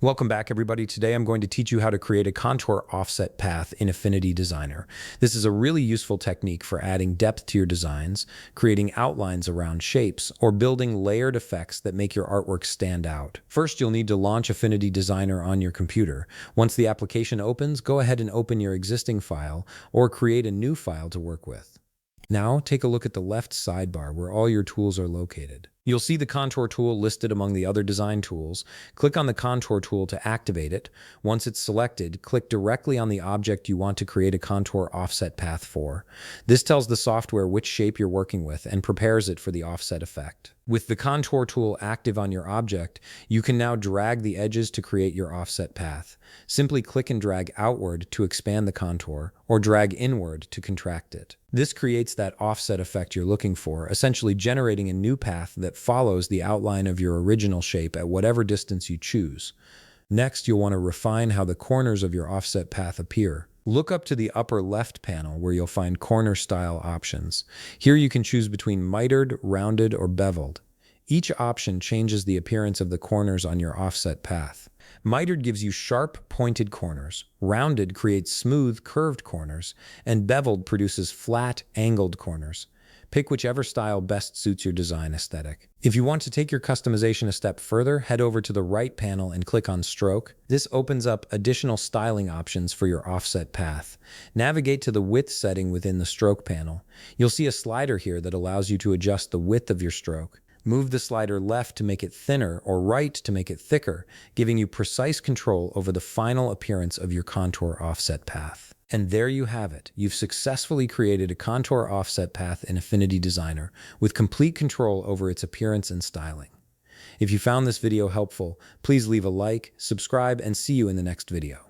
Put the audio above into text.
Welcome back, everybody. Today I'm going to teach you how to create a contour offset path in Affinity Designer. This is a really useful technique for adding depth to your designs, creating outlines around shapes, or building layered effects that make your artwork stand out. First, you'll need to launch Affinity Designer on your computer. Once the application opens, go ahead and open your existing file or create a new file to work with. Now, take a look at the left sidebar where all your tools are located. You'll see the contour tool listed among the other design tools. Click on the contour tool to activate it. Once it's selected, click directly on the object you want to create a contour offset path for. This tells the software which shape you're working with and prepares it for the offset effect. With the contour tool active on your object, you can now drag the edges to create your offset path. Simply click and drag outward to expand the contour, or drag inward to contract it. This creates that offset effect you're looking for, essentially generating a new path that follows the outline of your original shape at whatever distance you choose. Next, you'll want to refine how the corners of your offset path appear. Look up to the upper left panel where you'll find corner style options. Here you can choose between mitered, rounded, or beveled. Each option changes the appearance of the corners on your offset path. Mitered gives you sharp, pointed corners, rounded creates smooth, curved corners, and beveled produces flat, angled corners. Pick whichever style best suits your design aesthetic. If you want to take your customization a step further, head over to the right panel and click on Stroke. This opens up additional styling options for your offset path. Navigate to the width setting within the Stroke panel. You'll see a slider here that allows you to adjust the width of your stroke. Move the slider left to make it thinner or right to make it thicker, giving you precise control over the final appearance of your contour offset path. And there you have it. You've successfully created a contour offset path in Affinity Designer with complete control over its appearance and styling. If you found this video helpful, please leave a like, subscribe, and see you in the next video.